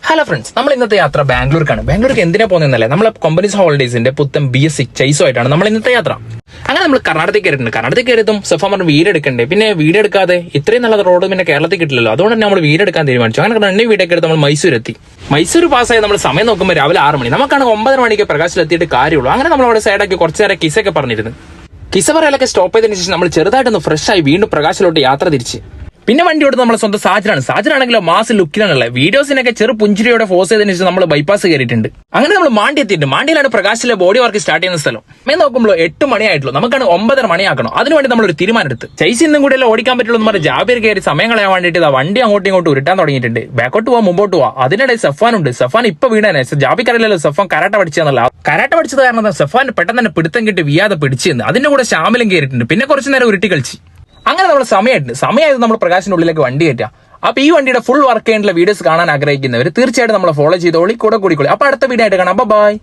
Hello friends, നമ്മൾ ഇന്നത്തെ യാത്ര ബാംഗ്ലൂർക്കാണ്. ബാംഗ്ലൂർക്ക് എന്തിനാ പോകുന്നതല്ലേ, നമ്മളെ കമ്പനീസ് ഹോളിഡേസിന്റെ പുത്തൻ BS6 ചൈസുമായിട്ടാണ് നമ്മൾ ഇന്നത്തെ യാത്ര. അങ്ങനെ നമ്മൾ കർണാടകത്തിൽ കയറിയിട്ടുണ്ട്. കർണാടകത്തിൽ കയറിയതും സഫാൻ പറഞ്ഞ വീട് എടുക്കണ്ടേ, പിന്നെ വീട് എടുക്കാതെ ഇത്രയും നല്ല റോഡ് പിന്നെ കേരളത്തിൽ കിട്ടില്ലല്ലോ. അതുകൊണ്ട് തന്നെ നമ്മൾ വീട് എടുക്കാൻ തീരുമാനിച്ചു. അങ്ങനെ രണ്ട് വീടൊക്കെ എടുത്ത് നമ്മൾ മൈസൂർ എത്തി. മൈസൂർ പാസ്സായി നമ്മൾ സമയം നോക്കുമ്പോൾ രാവിലെ 6 മണി. നമുക്കാണ് 9:30 മണിക്ക് പ്രകാശിലെത്തിയിട്ട് കാര്യമുള്ളൂ. അങ്ങനെ നമ്മൾ അവിടെ സൈഡാക്കി കുറച്ചു നേരം കിസ്സൊക്കെ പറഞ്ഞിരുന്നു. കിസ്സ പറയലൊക്കെ സ്റ്റോപ്പ് ചെയ്തതിനു ശേഷം നമ്മൾ ചെറുതായിട്ടൊന്ന് ഫ്രഷ് ആയി വീണ്ടും പ്രകാശിലോട്ട് യാത്ര തിരിച്ച്. പിന്നെ വണ്ടി ഓടുന്നത് നമ്മളെ സ്വന്തം സാജനാണെങ്കിലോ മാസ് ലുക്കിലാണുള്ളത്. വീഡിയോസിനൊക്കെ ചെറു പുഞ്ചിരിയോടെ ഫോഴ്സ് ചെയ്തതിനു ശേഷം നമ്മൾ ബൈപ്പാസ് കയറിയിട്ടുണ്ട്. അങ്ങനെ നമ്മൾ മാണ്ടി എത്തിയിട്ടുണ്ട്. മാണ്ടിയിലാണ് പ്രകാശിലെ ബോഡി വർക്ക് സ്റ്റാർട്ട് ചെയ്യുന്ന സ്ഥലം. ഞാൻ നോക്കുമ്പോൾ 8 മണിയായിട്ടുള്ളൂ. നമുക്കാണ് 9:30 മണിയാക്കണം. അതിനുവേണ്ടി നമ്മളൊരു തീരുമാനം എടുത്ത് ചൈസ് ഇന്നും കൂടി എല്ലാം ഓടിക്കാൻ പറ്റുള്ളൂ എന്ന് പറഞ്ഞ് ജാബിർ കയറി സമയം കളയാൻ വേണ്ടിയിട്ട് വണ്ടി അങ്ങോട്ടും ഇങ്ങോട്ടും ഉരുട്ടാൻ തുടങ്ങിയിട്ടുണ്ട്. ബാക്കോട്ട് പോവാ മുമ്പോട്ട് പോവാ. അതിനിടെ സഫാൻ ഉണ്ട്. സഫാൻ ഇപ്പൊ വീണാനെ. ജാബിക്കറിയില്ലല്ലോ സഫാൻ കരാട്ട പഠിച്ചതെന്നല്ല. കരാട്ട പഠിച്ചത് കാരണം സഫാൻ പെട്ടെന്ന് തന്നെ പിടുത്തം കിട്ടി വിയാതെ പിടിച്ചെന്ന്. അതിന്റെ കൂടെ ശാമിലും കയറിയിട്ടുണ്ട്. പിന്നെ കുറച്ചു നേരം ഉരുട്ടി കളിച്ച്. അങ്ങനെ നമ്മൾ സമയമായത് നമ്മൾ പ്രകാശിന്റെ ഉള്ളിലേക്ക് വണ്ടി കയറ്റാം. അപ്പൊ ഈ വണ്ടിയുടെ ഫുൾ വർക്ക് ചെയ്യേണ്ട വീഡിയോസ് കാണാൻ ആഗ്രഹിക്കുന്നവർ തീർച്ചയായിട്ടും നമ്മളെ ഫോളോ ചെയ്തോളി, കൂടെ കൂടിക്കോളി. അപ്പൊ അടുത്ത വീഡിയോ ആയിട്ട് കാണാം. ബൈ.